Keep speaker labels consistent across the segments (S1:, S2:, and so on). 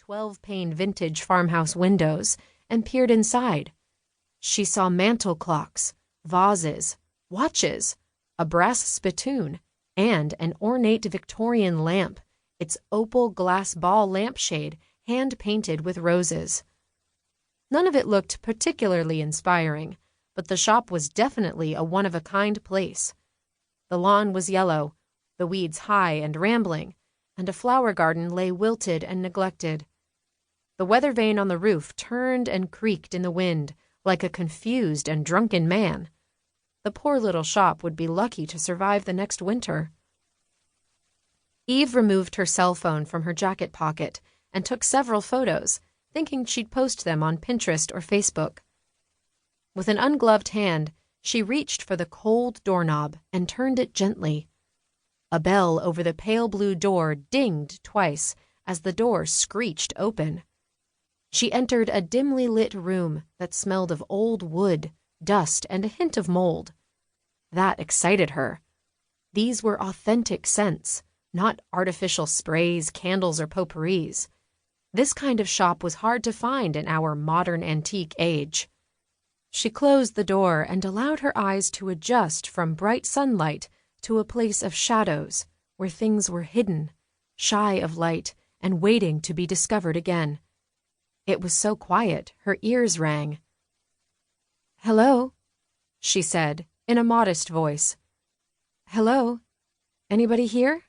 S1: 12-pane vintage farmhouse windows and peered inside. She saw mantel clocks, vases, watches, a brass spittoon, and an ornate Victorian lamp, its opal glass ball lampshade hand-painted with roses. None of it looked particularly inspiring, but the shop was definitely a one-of-a-kind place. The lawn was yellow, the weeds high and rambling, and a flower garden lay wilted and neglected. The weather vane on the roof turned and creaked in the wind like a confused and drunken man. The poor little shop would be lucky to survive the next winter. Eve removed her cell phone from her jacket pocket and took several photos, thinking she'd post them on Pinterest or Facebook. With an ungloved hand, she reached for the cold doorknob and turned it gently. A bell over the pale blue door dinged twice as the door screeched open. She entered a dimly lit room that smelled of old wood, dust, and a hint of mold. That excited her. These were authentic scents, not artificial sprays, candles, or potpourris. This kind of shop was hard to find in our modern antique age. She closed the door and allowed her eyes to adjust from bright sunlight to a place of shadows where things were hidden, shy of light, and waiting to be discovered again. It was so quiet, her ears rang. "Hello," she said, in a modest voice. "Hello? Anybody here?"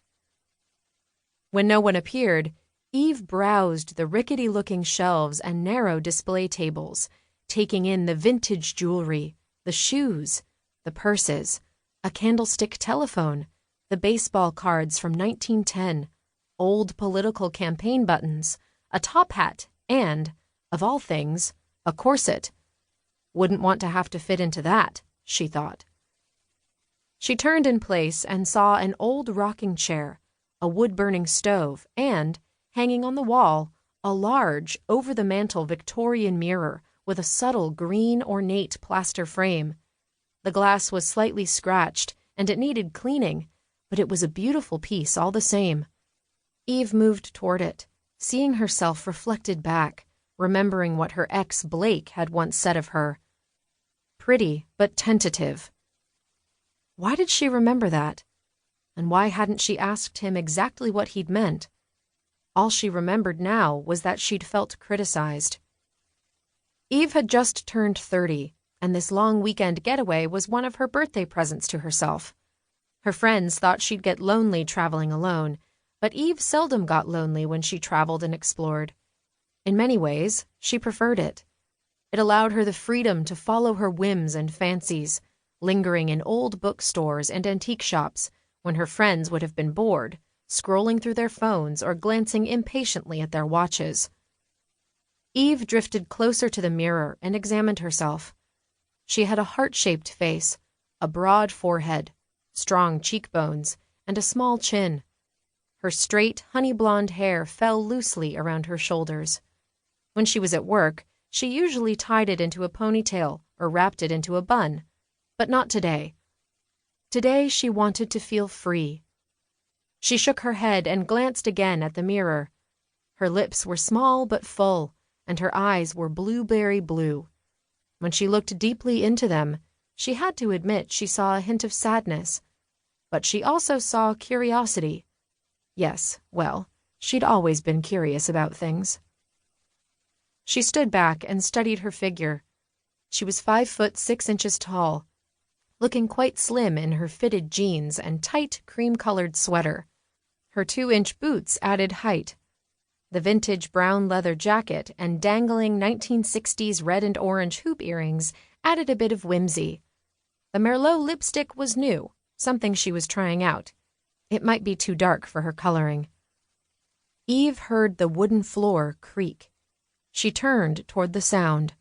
S1: When no one appeared, Eve browsed the rickety-looking shelves and narrow display tables, taking in the vintage jewelry, the shoes, the purses, a candlestick telephone, the baseball cards from 1910, old political campaign buttons, a top hat, and, of all things, a corset. Wouldn't want to have to fit into that, she thought. She turned in place and saw an old rocking chair, a wood-burning stove, and, hanging on the wall, a large, over-the-mantel Victorian mirror with a subtle green ornate plaster frame. The glass was slightly scratched, and it needed cleaning, but it was a beautiful piece all the same. Eve moved toward it, seeing herself reflected back, remembering what her ex Blake had once said of her. Pretty, but tentative. Why did she remember that? And why hadn't she asked him exactly what he'd meant? All she remembered now was that she'd felt criticized. Eve had just turned 30, and this long weekend getaway was one of her birthday presents to herself. Her friends thought she'd get lonely traveling alone, but Eve seldom got lonely when she traveled and explored. In many ways, she preferred it. It allowed her the freedom to follow her whims and fancies, lingering in old bookstores and antique shops when her friends would have been bored, scrolling through their phones or glancing impatiently at their watches. Eve drifted closer to the mirror and examined herself. She had a heart-shaped face, a broad forehead, strong cheekbones, and a small chin. Her straight, honey-blonde hair fell loosely around her shoulders. When she was at work, she usually tied it into a ponytail or wrapped it into a bun, but not today. Today she wanted to feel free. She shook her head and glanced again at the mirror. Her lips were small but full, and her eyes were blueberry blue. When she looked deeply into them, she had to admit she saw a hint of sadness, but she also saw curiosity. Yes, well, she'd always been curious about things. She stood back and studied her figure. She was 5'6" tall, looking quite slim in her fitted jeans and tight cream-colored sweater. Her 2-inch boots added height. The vintage brown leather jacket and dangling 1960s red and orange hoop earrings added a bit of whimsy. The Merlot lipstick was new, something she was trying out. It might be too dark for her coloring. Eve heard the wooden floor creak. She turned toward the sound.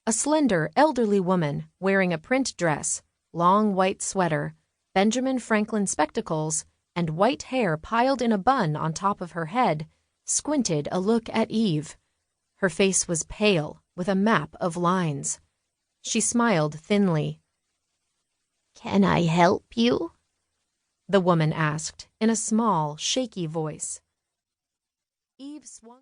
S1: A slender, elderly woman wearing a print dress, long white sweater, Benjamin Franklin spectacles, and white hair piled in a bun on top of her head, squinted a look at Eve. Her face was pale, with a map of lines. She smiled thinly. "Can I help you?" the woman asked in a small, shaky voice. Eve swung